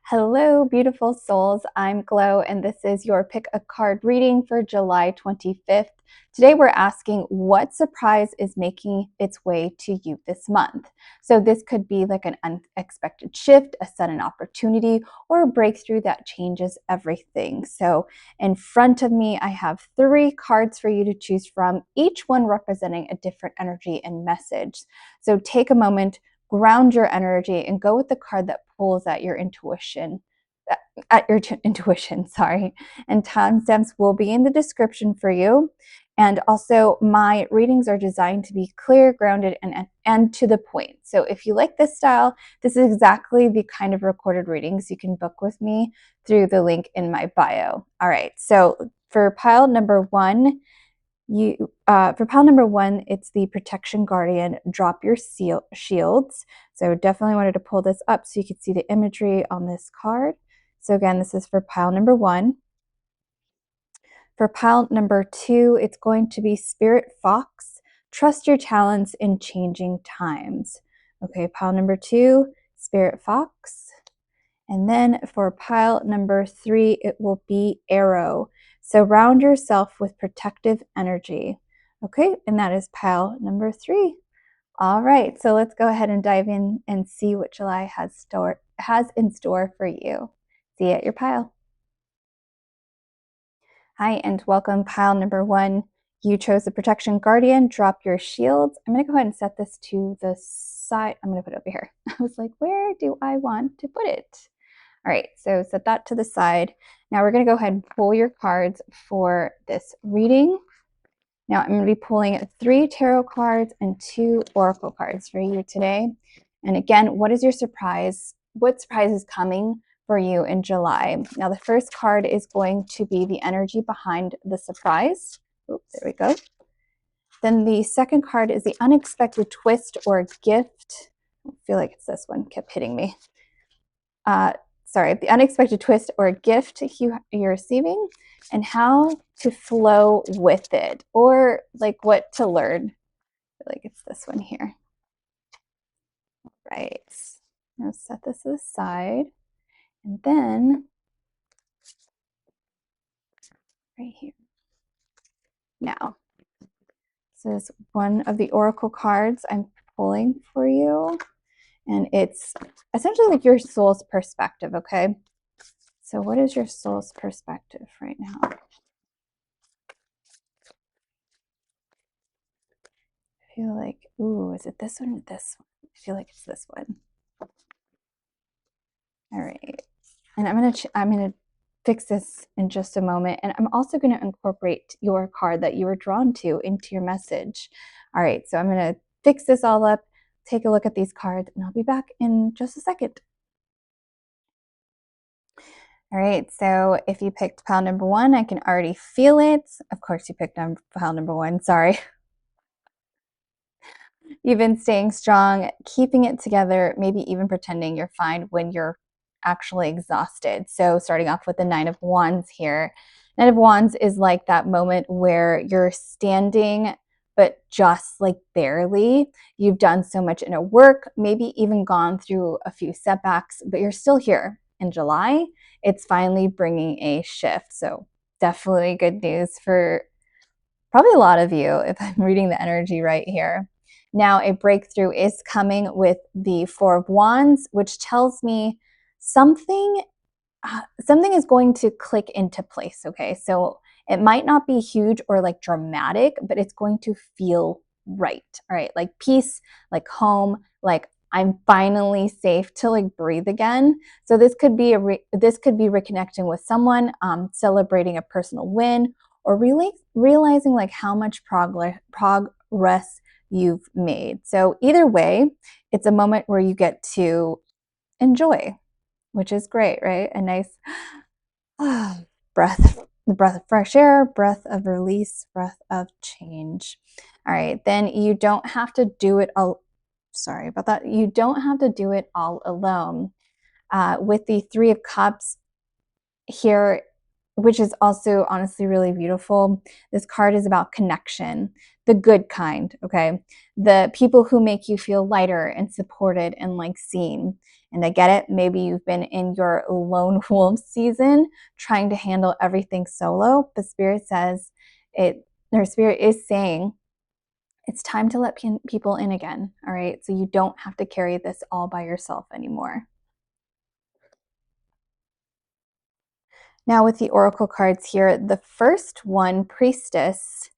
Hello, beautiful souls. I'm Glo, and this is your Pick a Card reading for July 25th. Today, we're asking what surprise is making its way to you this month. So, this could be like an unexpected shift, a sudden opportunity, or a breakthrough that changes everything. So, in front of me, I have 3 cards for you to choose from, each one representing a different energy and message. So, take a moment, ground your energy, and go with the card that pulls at your intuition. Sorry. And timestamps will be in the description for you. And also, my readings are designed to be clear, grounded, and to the point. So if you like this style, this is exactly the kind of recorded readings you can book with me through the link in my bio. All right. So for pile number 1, it's the Protection Guardian. Drop your shields. So definitely wanted to pull this up so you could see the imagery on this card. So again, this is for pile number 1. For pile number 2, it's going to be Spirit Fox. Trust your talents in changing times. Okay, pile number 2, Spirit Fox. And then for pile number 3, it will be Arrow. Surround yourself with protective energy. Okay, and that is pile number 3. All right, so let's go ahead and dive in and see what July has in store for you. See you at your pile. Hi, and welcome, pile number 1. You chose the Protection Guardian. Drop your shields. I'm going to go ahead and set this to the side. I'm going to put it over here. I was like, where do I want to put it? All right, so set that to the side. Now we're going to go ahead and pull your cards for this reading. Now I'm going to be pulling 3 tarot cards and 2 oracle cards for you today. And again, what is your surprise? What surprise is coming for you in July? Now the first card is going to be the energy behind the surprise. Oops, there we go. Then the second card is the unexpected twist or gift. I feel like it's this one, kept hitting me. The unexpected twist or gift you're receiving, and how to flow with it, or like what to learn. I feel like it's this one here. Right. I'll set this to the side, and then right here. Now, this is one of the oracle cards I'm pulling for you, and it's essentially like your soul's perspective. Okay. So, what is your soul's perspective right now? I feel like, ooh, is it this one or this one? I feel like it's this one. All right. And I'm gonna fix this in just a moment. And I'm also gonna incorporate your card that you were drawn to into your message. All right, so I'm gonna fix this all up, take a look at these cards, and I'll be back in just a second. All right, so if you picked pile number 1, I can already feel it. Of course, you picked pile number 1, sorry. You've been staying strong, keeping it together, maybe even pretending you're fine when you're actually exhausted. So starting off with the 9 of Wands here. 9 of Wands is like that moment where you're standing, but just like barely. You've done so much inner work, maybe even gone through a few setbacks, but you're still here. In July, it's finally bringing a shift. So definitely good news for probably a lot of you if I'm reading the energy right here. Now, a breakthrough is coming with the 4 of Wands, which tells me something is going to click into place, okay? So it might not be huge or like dramatic, but it's going to feel right, all right? Like peace, like home, like I'm finally safe to like breathe again. So this could be reconnecting with someone, celebrating a personal win, or really realizing like how much progress you've made. So either way, it's a moment where you get to enjoy, which is great, right? A nice breath of fresh air, breath of release, breath of change. All right, then you don't have to do it all. Sorry about that. You don't have to do it all alone. With the 3 of Cups here, which is also honestly really beautiful. This card is about connection. the good kind, okay? The people who make you feel lighter and supported and like seen. And I get it. Maybe you've been in your lone wolf season trying to handle everything solo, but Spirit says it, or Spirit is saying it's time to let people in again, all right? So you don't have to carry this all by yourself anymore. Now with the oracle cards here, the first one, Priestess,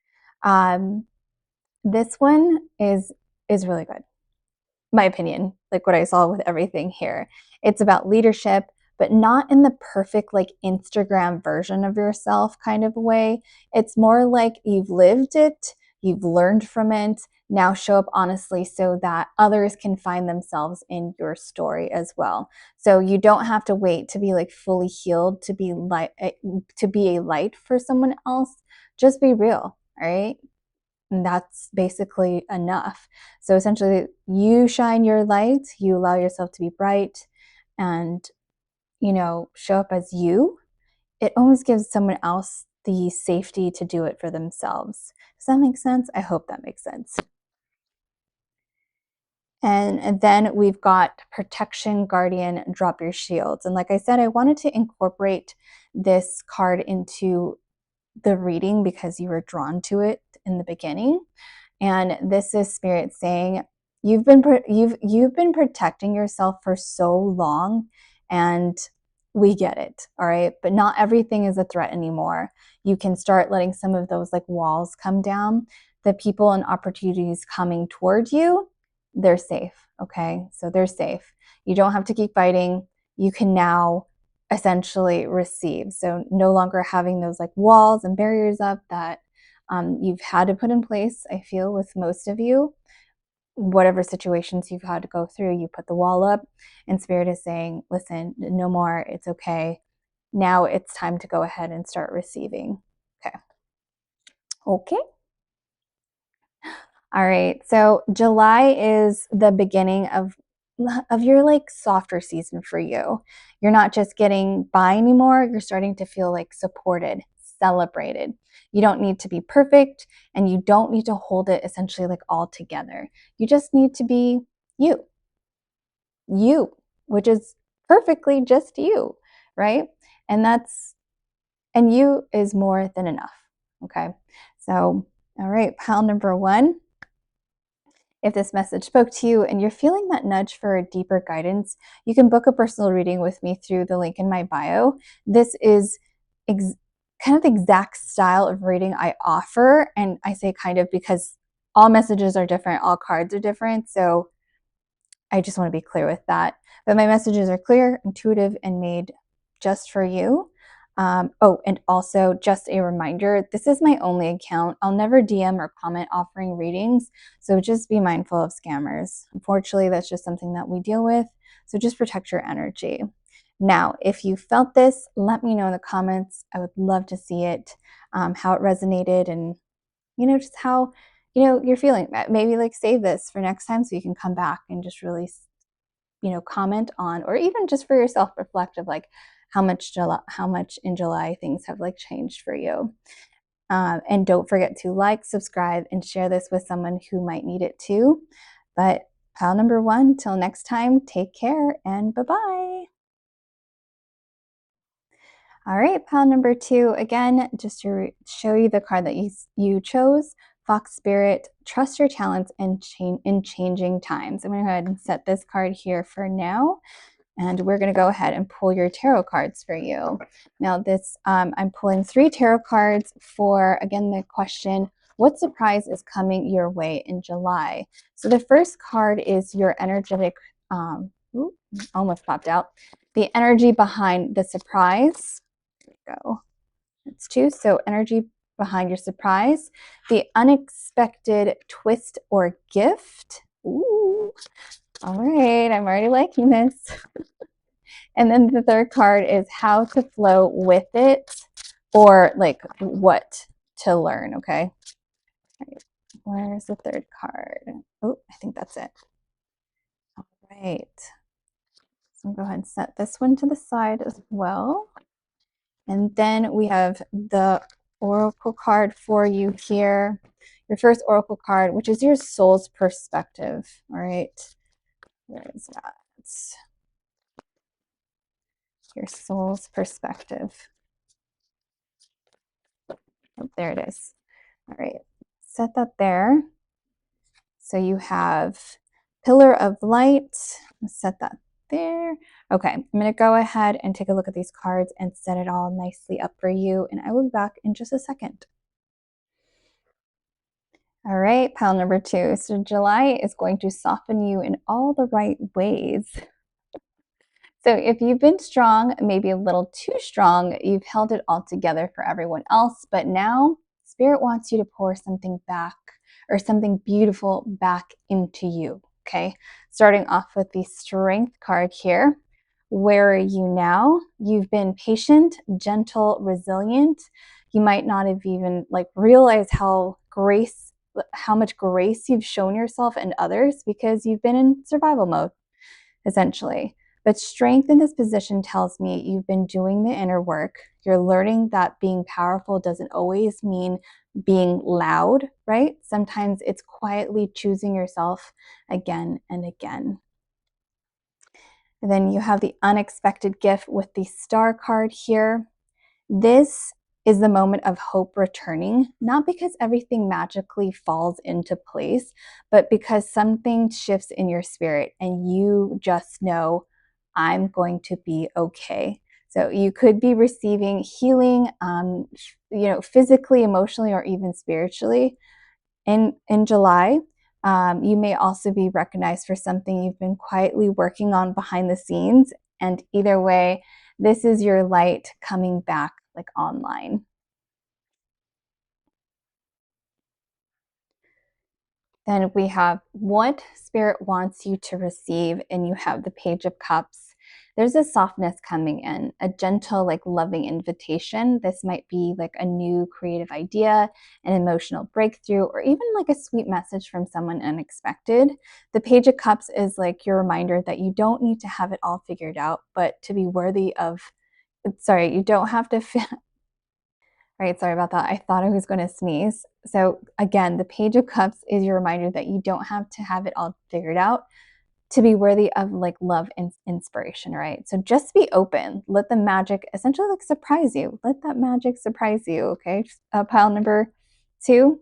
this one is really good. My opinion, like what I saw with everything here. It's about leadership, but not in the perfect like Instagram version of yourself kind of way. It's more like you've lived it, you've learned from it. Now show up honestly so that others can find themselves in your story as well. So you don't have to wait to be like fully healed to be a light for someone else. Just be real, all right? And that's basically enough. So essentially, you shine your light, you allow yourself to be bright and, show up as you. It almost gives someone else the safety to do it for themselves. Does that make sense? I hope that makes sense. And then we've got protection, guardian, drop your shields. And like I said, I wanted to incorporate this card into the reading because you were drawn to it in the beginning. And this is Spirit saying you've been protecting yourself for so long, and we get it, all right? But not everything is a threat anymore. You can start letting some of those like walls come down. The people and opportunities coming toward you, they're safe, okay? So they're safe. You don't have to keep fighting. You can now essentially receive. So no longer having those like walls and barriers up that you've had to put in place, I feel, with most of you. Whatever situations you've had to go through, you put the wall up, and Spirit is saying, listen, no more, it's okay. Now it's time to go ahead and start receiving. Okay. Okay. All right. So July is the beginning of your like softer season for you. You're not just getting by anymore, you're starting to feel like supported, celebrated. You don't need to be perfect and you don't need to hold it essentially like all together. You just need to be you. You, which is perfectly just you, right? And you is more than enough. Okay. So, all right, pile number 1. If this message spoke to you and you're feeling that nudge for deeper guidance, you can book a personal reading with me through the link in my bio. This is kind of the exact style of reading I offer. And I say kind of because all messages are different, all cards are different. So I just want to be clear with that. But my messages are clear, intuitive, and made just for you. And also just a reminder, this is my only account. I'll never DM or comment offering readings, so just be mindful of scammers. Unfortunately, that's just something that we deal with, so just protect your energy. Now, if you felt this, let me know in the comments. I would love to see it, how it resonated, and just how you're feeling. Maybe like save this for next time so you can come back and just really comment on, or even just for yourself, reflect of like how much in July things have like changed for you. And don't forget to like, subscribe, and share this with someone who might need it too. But pile number 1, till next time, take care and bye-bye. All right, pile number 2, again, just to show you the card that you chose, Fox Spirit, trust your talents in changing times. I'm going to go ahead and set this card here for now. And we're going to go ahead and pull your tarot cards for you. Now this, I'm pulling 3 tarot cards for, again, the question, what surprise is coming your way in July? So the first card is your energetic, almost popped out, the energy behind the surprise. There we go. That's 2. So energy behind your surprise, the unexpected twist or gift. Ooh. All right, I'm already liking this. And then the third card is how to flow with it, or like what to learn, okay? Right. Where's the third card? Oh, I think that's it. All right. So I'm going to go ahead and set this one to the side as well. And then we have the oracle card for you here. your first oracle card, which is your soul's perspective. All right, where is that? It's your soul's perspective. Oh, there it is. All right, set that there. So you have pillar of light. Set that there. Okay, I'm going to go ahead and take a look at these cards and set it all nicely up for you. And I will be back in just a second. All right, pile number 2. So July is going to soften you in all the right ways. So if you've been strong, maybe a little too strong, you've held it all together for everyone else, but now Spirit wants you to pour something back or something beautiful back into you, okay? Starting off with the Strength card here. Where are you now? You've been patient, gentle, resilient. You might not have even realized how much grace you've shown yourself and others because you've been in survival mode, essentially. But strength in this position tells me you've been doing the inner work. You're learning that being powerful doesn't always mean being loud, right? Sometimes it's quietly choosing yourself again and again. And then you have the unexpected gift with the Star card here. This is the moment of hope returning, not because everything magically falls into place, but because something shifts in your spirit and you just know, I'm going to be okay. So you could be receiving healing, physically, emotionally, or even spiritually. In July, you may also be recognized for something you've been quietly working on behind the scenes. And either way, this is your light coming back online. Then we have what Spirit wants you to receive, and you have the Page of Cups. There's a softness coming in, a gentle, loving invitation. This might be a new creative idea, an emotional breakthrough, or even a sweet message from someone unexpected. The Page of Cups is your reminder that you don't need to have it all figured out, but to be worthy of, you don't have to Right, sorry about that. I thought I was going to sneeze. So again, the Page of Cups is your reminder that you don't have to have it all figured out to be worthy of love and inspiration, right? So just be open. Let the magic essentially surprise you. Let that magic surprise you, okay? Pile number 2.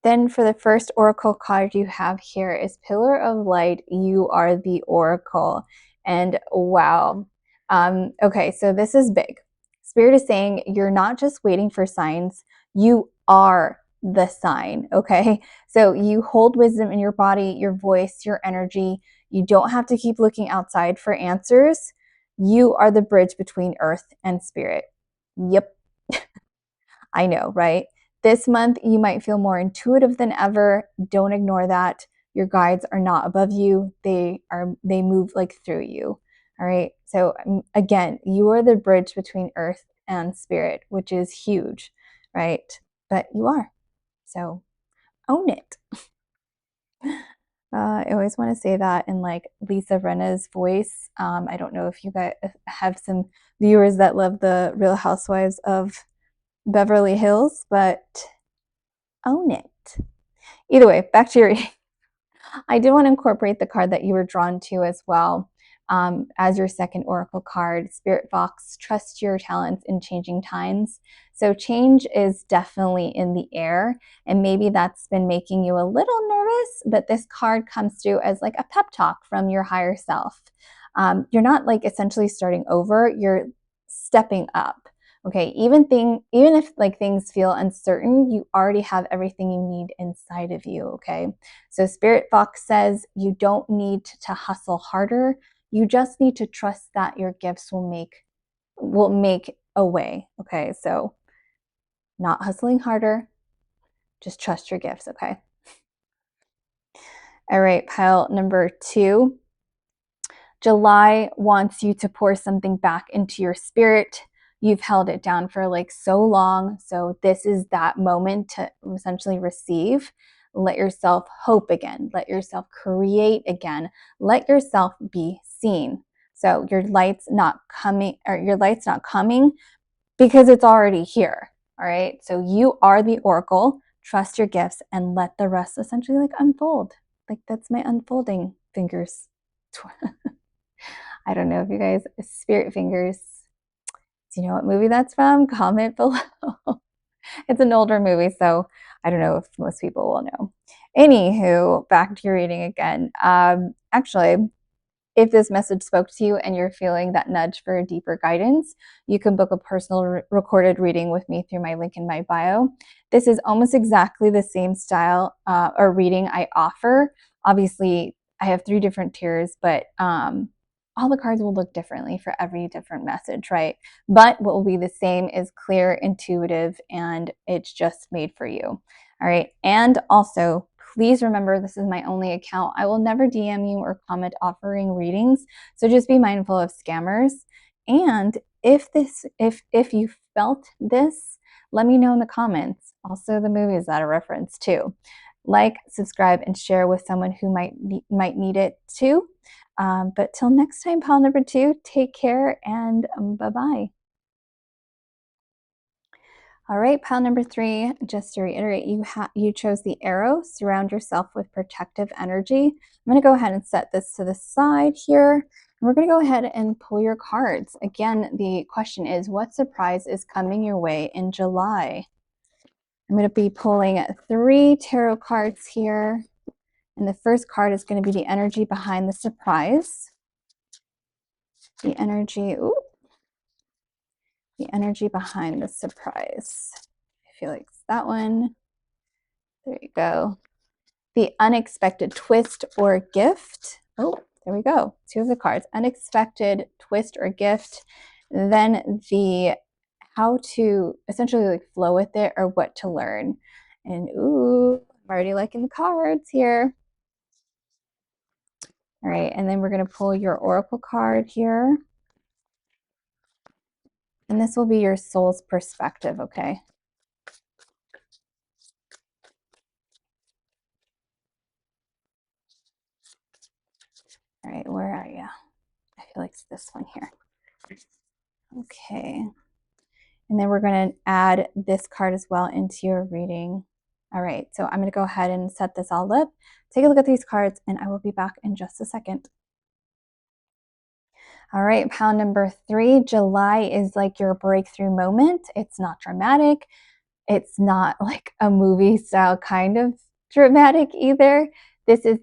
Then for the first oracle card you have here is Pillar of Light. You are the oracle. And wow. Okay, so this is big. Spirit is saying you're not just waiting for signs, you are the sign, okay? So you hold wisdom in your body, your voice, your energy. You don't have to keep looking outside for answers. You are the bridge between earth and spirit. Yep. I know, right? This month, you might feel more intuitive than ever. Don't ignore that. Your guides are not above you. They move through you. All right. So again, you are the bridge between earth and spirit, which is huge, right? But you are. So own it. I always want to say that in Lisa Rinna's voice. I don't know if you guys have some viewers that love the Real Housewives of Beverly Hills, but own it. Either way, back to your reading. I did want to incorporate the card that you were drawn to as well as your second oracle card. Spirit Fox, trust your talents in changing times. So change is definitely in the air, and maybe that's been making you a little nervous, but this card comes through as a pep talk from your higher self. You're not essentially starting over, you're stepping up. Okay, even if things feel uncertain, you already have everything you need inside of you, okay? So Spirit Fox says you don't need to hustle harder. You just need to trust that your gifts will make a way, okay? So not hustling harder, just trust your gifts, okay? All right, pile number 2. July wants you to pour something back into your spirit. You've held it down for so long. So this is that moment to essentially receive. Let yourself hope again. Let yourself create again. Let yourself be seen. So your light's not coming because it's already here. All right. So you are the oracle. trust your gifts, and let the rest essentially like unfold. Like that's my unfolding fingers. I don't know if you guys, spirit fingers. Do you know what movie that's from? Comment below. It's an older movie, so I don't know if most people will know. Anywho, back to your reading again. Actually, if this message spoke to you and you're feeling that nudge for deeper guidance, you can book a personal recorded reading with me through my link in my bio. This is almost exactly the same style or reading I offer. Obviously, I have 3 different tiers, but all the cards will look differently for every different message, right? But what will be the same is clear, intuitive, and it's just made for you. All right. And also, please remember, this is my only account. I will never DM you or comment offering readings. So just be mindful of scammers. And if you felt this, let me know in the comments. Also, the movies that are referenced too. Like, subscribe, and share with someone who might need it too. But till next time, pile number 2, take care and bye-bye. All right, pile number 3, just to reiterate, you chose the arrow. Surround yourself with protective energy. I'm going to go ahead and set this to the side here. And we're going to go ahead and pull your cards. Again, the question is, what surprise is coming your way in July? I'm going to be pulling 3 tarot cards here. And the first card is going to be the energy behind the surprise. The energy behind the surprise. I feel like it's that one. There you go. The unexpected twist or gift. Oh, there we go. 2 of the cards. Unexpected twist or gift. Then the how to essentially like flow with it or what to learn. And ooh, I'm already liking the cards here. All right, and then we're going to pull your oracle card here. And this will be your soul's perspective, okay? All right, where are you? I feel like it's this one here. Okay. And then we're going to add this card as well into your reading. All right, so I'm going to go ahead and set this all up. Take a look at these cards, and I will be back in just a second. All right, pile number 3, July is like your breakthrough moment. It's not dramatic. It's not like a movie style kind of dramatic either. This is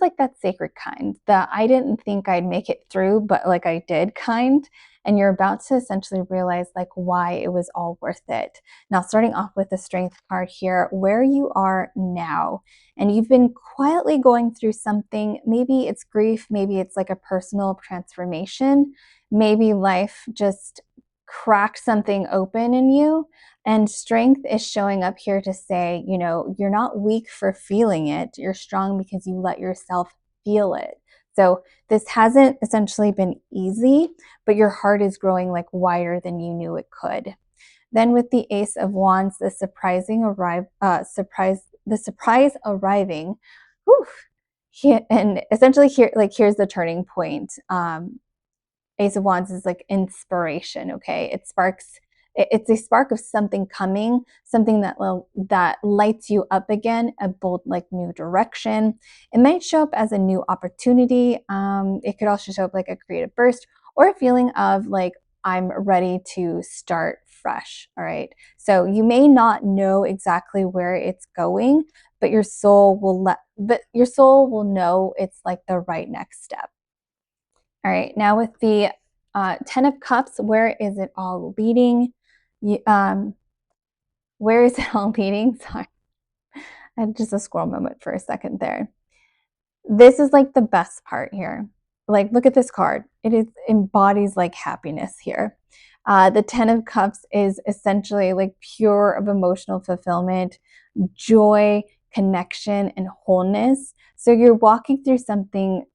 like that sacred kind, that I didn't think I'd make it through, but like I did kind. And you're about to essentially realize like why it was all worth it. Now, starting off with the strength card here, where you are now, and you've been quietly going through something. Maybe it's grief, maybe it's like a personal transformation, maybe life just cracked something open in you. And strength is showing up here to say, you know, you're not weak for feeling it. You're strong because you let yourself feel it. So this hasn't essentially been easy, but your heart is growing like wider than you knew it could. Then with the Ace of Wands, the surprise arriving. Whew, and essentially here's the turning point. Ace of Wands is like inspiration, okay? It's a spark of something coming, something that lights you up again, a bold like new direction. It might show up as a new opportunity. It could also show up like a creative burst or a feeling of like, I'm ready to start fresh, all right? So you may not know exactly where it's going, but your soul will know it's like the right next step. All right, now with the 10 of Cups, where is it all leading? Where is it all leading? Sorry, I had just a squirrel moment for a second there. This is like the best part here. Like, look at this card. It embodies like happiness here. The 10 of Cups is essentially like pure of emotional fulfillment, joy, connection, and wholeness. So you're walking through something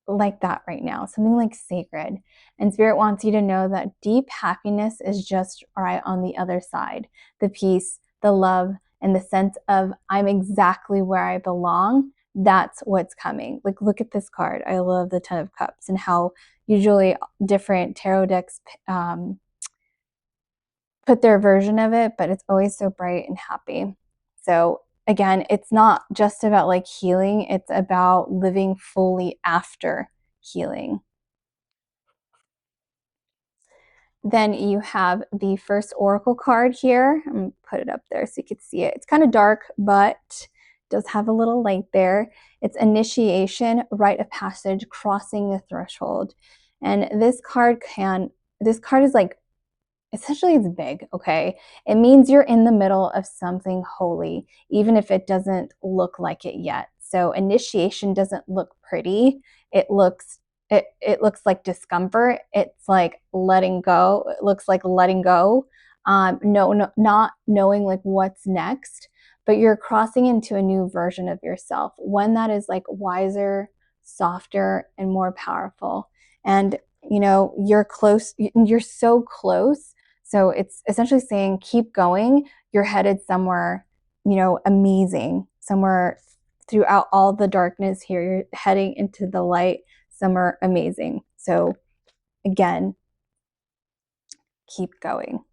like that right now, something like sacred. And Spirit wants you to know that deep happiness is just right on the other side. The peace, the love, and the sense of I'm exactly where I belong. That's what's coming. Like, look at this card. I love the 10 of Cups and how usually different tarot decks put their version of it, but it's always so bright and happy. So again, it's not just about like healing, it's about living fully after healing. Then you have the first oracle card here. I'm going to put it up there so you can see it. It's kind of dark, but it does have a little light there. It's initiation, rite of passage, crossing the threshold. And this card is like, essentially it's big, okay? It means you're in the middle of something holy, even if it doesn't look like it yet. So initiation doesn't look pretty. It looks like discomfort. It's like letting go. It looks like letting go. Not knowing like what's next, but you're crossing into a new version of yourself, one that is like wiser, softer, and more powerful. And you're close. You're so close. So it's essentially saying, keep going. You're headed somewhere, amazing, somewhere throughout all the darkness here. You're heading into the light, somewhere amazing. So again, keep going.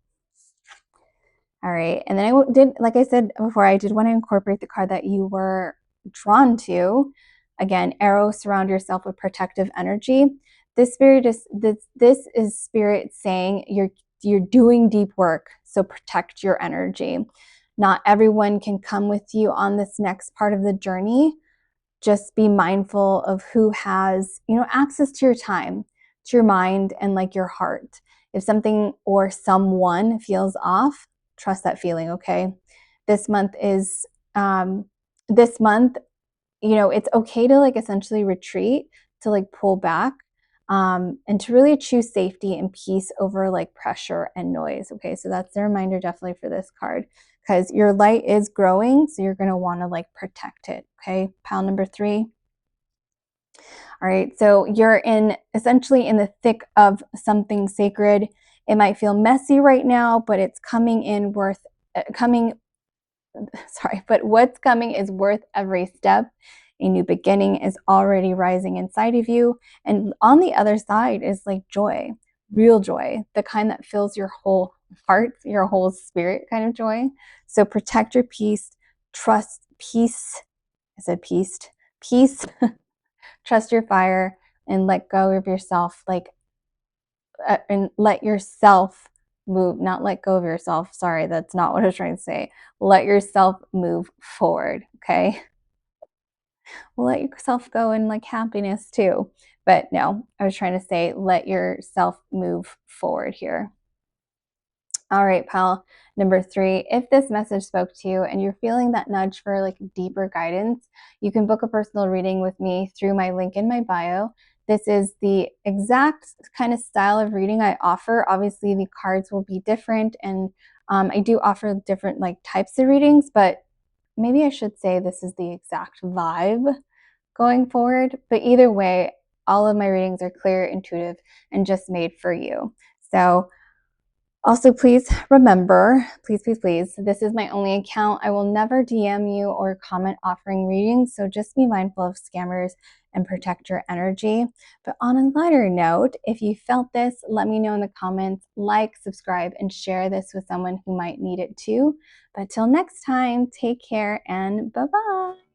All right. And then I did, like I said before, I did want to incorporate the card that you were drawn to. Again, arrow, surround yourself with protective energy. This is spirit saying you're doing deep work, so protect your energy. Not everyone can come with you on this next part of the journey. Just be mindful of who has, access to your time, to your mind, and like your heart. If something or someone feels off, trust that feeling, okay? This month, it's okay to like essentially retreat, to like pull back, and to really choose safety and peace over like pressure and noise. Okay, so that's the reminder definitely for this card, because your light is growing, so you're going to want to like protect it. Okay, pile number 3. All right, so you're essentially in the thick of something sacred. It might feel messy right now, but it's but what's coming is worth every step. A new beginning is already rising inside of you. And on the other side is like joy, real joy, the kind that fills your whole heart, your whole spirit kind of joy. So protect your peace, trust peace. I said peace, peace, trust your fire, and let go of yourself. And let yourself move, not let go of yourself. Sorry, that's not what I was trying to say. Let yourself move forward, okay? Well, let yourself go in like happiness too. But no, I was trying to say let yourself move forward here. All right, pal. Number 3, if this message spoke to you and you're feeling that nudge for like deeper guidance, you can book a personal reading with me through my link in my bio. This is the exact kind of style of reading I offer. Obviously, the cards will be different, and I do offer different like types of readings, but maybe I should say this is the exact vibe going forward. But either way, all of my readings are clear, intuitive, and just made for you. So also, please remember, please, this is my only account. I will never DM you or comment offering readings, so just be mindful of scammers and protect your energy. But on a lighter note, if you felt this, let me know in the comments, like, subscribe, and share this with someone who might need it too. But till next time, take care and bye-bye.